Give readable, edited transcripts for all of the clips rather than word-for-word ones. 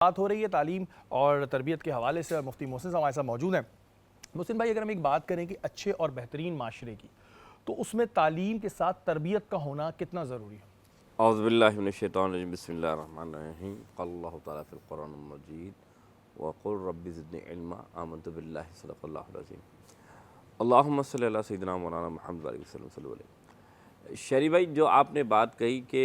بات ہو رہی ہے تعلیم اور تربیت کے حوالے سے، مفتی محسن صاحب ہمارے ساتھ موجود ہیں۔ محسن بھائی، اگر ہم ایک بات کریں کہ اچھے اور بہترین معاشرے کی، تو اس میں تعلیم کے ساتھ تربیت کا ہونا کتنا ضروری ہے؟ اعوذ باللہ من الشیطان الرجیم، بسم اللہ الرحمن الرحیم۔ قال اللہ تعالیٰ فی القرآن المجید وقل رب زدنی علما آمنت باللہ صدق اللہ العظیم۔ اللہم صلی اللہ سیدنا مولانا محمد علیہ وسلم صلی اللہ علیہ۔ شہری بھائی، جو آپ نے بات کہی کہ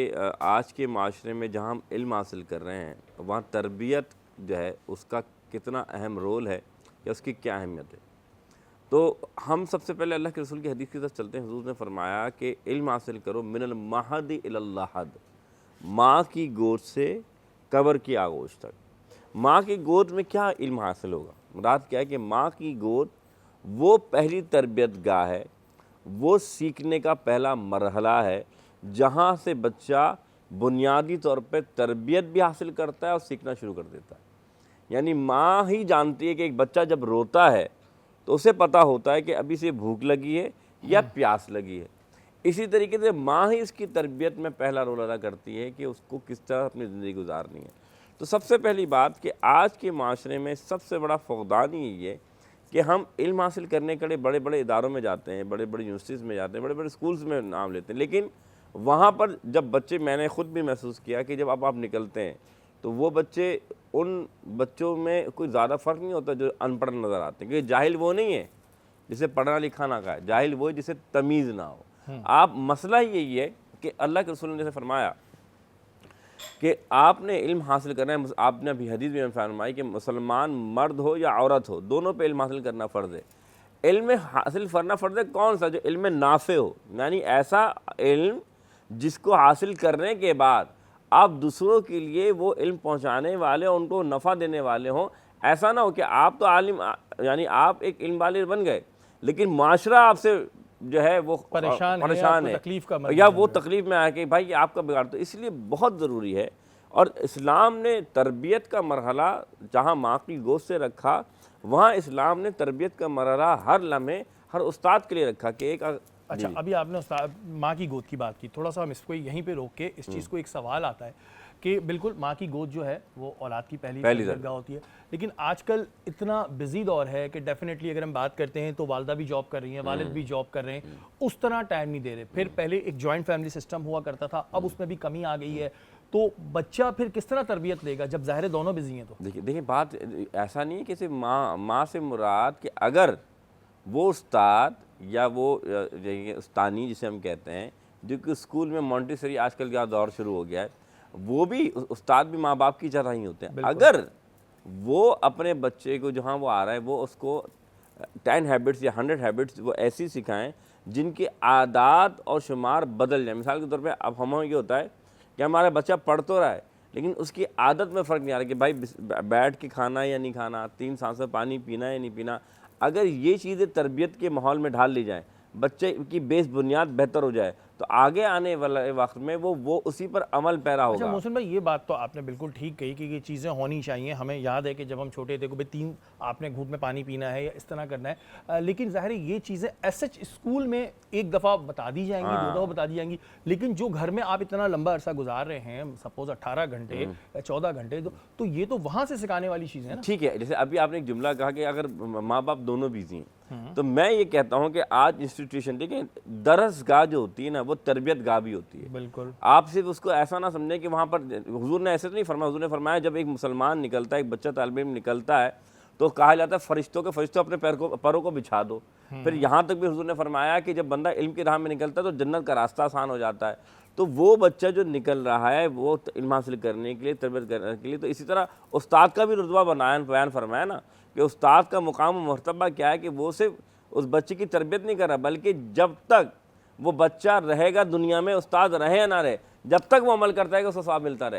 آج کے معاشرے میں جہاں ہم علم حاصل کر رہے ہیں وہاں تربیت جو ہے اس کا کتنا اہم رول ہے یا اس کی کیا اہمیت ہے، تو ہم سب سے پہلے اللہ کے رسول کی حدیث کی طرف چلتے ہیں۔ حضور نے فرمایا کہ علم حاصل کرو من المہد الی اللحد، ماں کی گود سے قبر کی آغوش تک۔ ماں کی گود میں کیا علم حاصل ہوگا؟ مراد کیا ہے کہ ماں کی گود وہ پہلی تربیت گاہ ہے، وہ سیکھنے کا پہلا مرحلہ ہے جہاں سے بچہ بنیادی طور پہ تربیت بھی حاصل کرتا ہے اور سیکھنا شروع کر دیتا ہے۔ یعنی ماں ہی جانتی ہے کہ ایک بچہ جب روتا ہے تو اسے پتہ ہوتا ہے کہ ابھی سے بھوک لگی ہے یا پیاس لگی ہے۔ اسی طریقے سے ماں ہی اس کی تربیت میں پہلا رول ادا کرتی ہے کہ اس کو کس طرح اپنی زندگی گزارنی ہے۔ تو سب سے پہلی بات کہ آج کے معاشرے میں سب سے بڑا فقدان ہی یہ کہ ہم علم حاصل کرنے کے لیے بڑے بڑے اداروں میں جاتے ہیں، بڑے بڑے یونیورسٹیز میں جاتے ہیں، بڑے بڑے اسکولز میں نام لیتے ہیں، لیکن وہاں پر جب بچے، میں نے خود بھی محسوس کیا کہ جب آپ نکلتے ہیں تو وہ بچے، ان بچوں میں کوئی زیادہ فرق نہیں ہوتا جو ان پڑھ نظر آتے ہیں، کیونکہ جاہل وہ نہیں ہے جسے پڑھنا لکھا نہ آئے، جاہل وہ ہے جسے تمیز نہ ہو۔ آپ مسئلہ ہی یہی ہے کہ اللہ کے رسول نے جیسے فرمایا کہ آپ نے علم حاصل کرنا ہے، آپ نے ابھی حدیث میں فرمائی کہ مسلمان مرد ہو یا عورت ہو، دونوں پہ علم حاصل کرنا فرض ہے۔ علم حاصل کرنا فرض ہے کون سا؟ جو علم نافع ہو، یعنی ایسا علم جس کو حاصل کرنے کے بعد آپ دوسروں کے لیے وہ علم پہنچانے والے، ان کو نفع دینے والے ہوں۔ ایسا نہ ہو کہ آپ تو عالم، یعنی آپ ایک علم والے بن گئے لیکن معاشرہ آپ سے جو ہے وہ پریشان ہے یا وہ تکلیف میں آیا کہ بھائی یہ آپ کا بگاڑ۔ تو اس لیے بہت ضروری ہے، اور اسلام نے تربیت کا مرحلہ جہاں ماں کی گود سے رکھا، وہاں اسلام نے تربیت کا مرحلہ ہر لمحے ہر استاد کے لیے رکھا کہ ایک اچھا، ابھی آپ نے ماں کی گود کی بات کی، تھوڑا سا ہم اس کو یہیں پہ روک کے اس چیز کو، ایک سوال آتا ہے کہ بالکل ماں کی گود جو ہے وہ اولاد کی پہلی تربیت گاہ ہوتی ہے، لیکن آج کل اتنا بزی دور ہے کہ ڈیفینیٹلی اگر ہم بات کرتے ہیں تو والدہ بھی جاب کر رہی ہیں، والد بھی جاب کر رہے ہیں، اس طرح ٹائم نہیں دے رہے۔ پھر پہلے ایک جوائنٹ فیملی سسٹم ہوا کرتا تھا، اب اس میں بھی کمی آ گئی ہے، تو بچہ پھر کس طرح تربیت لے گا جب ظاہر دونوں بزی ہیں؟ تو دیکھیں بات ایسا نہیں ہے کہ صرف ماں سے مراد کہ اگر وہ استاد یا وہ استانی جسے ہم کہتے ہیں، جو کہ اسکول میں مونٹیسری آج کل کا دور شروع ہو گیا ہے، وہ بھی استاد بھی ماں باپ کی طرح ہی ہوتے ہیں۔ اگر وہ اپنے بچے کو جہاں وہ آ رہا ہے وہ اس کو 10 ہیبٹس یا 100 ہیبٹس وہ ایسی سکھائیں جن کی عادات اور شمار بدل جائیں۔ مثال کے طور پہ اب ہمیں یہ ہوتا ہے کہ ہمارا بچہ پڑھ تو رہا ہے لیکن اس کی عادت میں فرق نہیں آ رہا کہ بھائی بیٹھ کے کھانا یا نہیں کھانا، 3 سانسیں پانی پینا یا نہیں پینا۔ اگر یہ چیزیں تربیت کے ماحول میں ڈھال لی جائیں، بچے کی بیس بنیاد بہتر ہو جائے، تو آگے آنے والے وقت میں وہ اسی پر عمل پیرا ہوگا۔ اچھا محسن بھائی، یہ بات تو آپ نے بالکل ٹھیک کہی کہ یہ چیزیں ہونی چاہیے۔ ہمیں یاد ہے کہ جب ہم چھوٹے تھے کہ بھئی 3 آپ نے گھونٹ میں پانی پینا ہے یا اس طرح کرنا ہے، لیکن ظاہر ہے یہ چیزیں ایسچ اسکول میں ایک دفعہ بتا دی جائیں گی، 2 دفعہ بتا دی جائیں گی، لیکن جو گھر میں آپ اتنا لمبا عرصہ گزار رہے ہیں، سپوز 18 گھنٹے یا 14 گھنٹے، تو یہ تو وہاں سے سکھانے والی چیزیں ہیں نا۔ ٹھیک ہے، جیسے ابھی آپ نے ایک جملہ کہا کہ اگر ماں باپ دونوں بزی ہیں، تو میں یہ کہتا ہوں کہ آج انسٹیٹیوشن، دیکھیں درس گاہ جو ہوتی ہے نا وہ تربیت گاہ بھی ہوتی ہے۔ بالکل، آپ صرف اس کو ایسا نہ سمجھیں کہ وہاں پر، حضور نے ایسے تو نہیں فرمایا، حضور نے فرمایا جب ایک مسلمان نکلتا ہے، ایک بچہ طالب علم نکلتا ہے تو کہا جاتا ہے فرشتوں اپنے پروں کو بچھا دو۔ پھر یہاں تک بھی حضور نے فرمایا کہ جب بندہ علم کی راہ میں نکلتا ہے تو جنت کا راستہ آسان ہو جاتا ہے۔ تو وہ بچہ جو نکل رہا ہے وہ علم حاصل کرنے کے لیے، تربیت کرنے کے لیے، تو اسی طرح استاد کا بھی رتبہ بیان فرمایا نا کہ استاد کا مقام و مرتبہ کیا ہے کہ وہ صرف اس بچے کی تربیت نہیں کر رہا، بلکہ جب تک وہ بچہ رہے گا دنیا میں، استاد رہے یا نہ رہے، جب تک وہ عمل کرتا ہے کہ اس کو ثواب ملتا رہے۔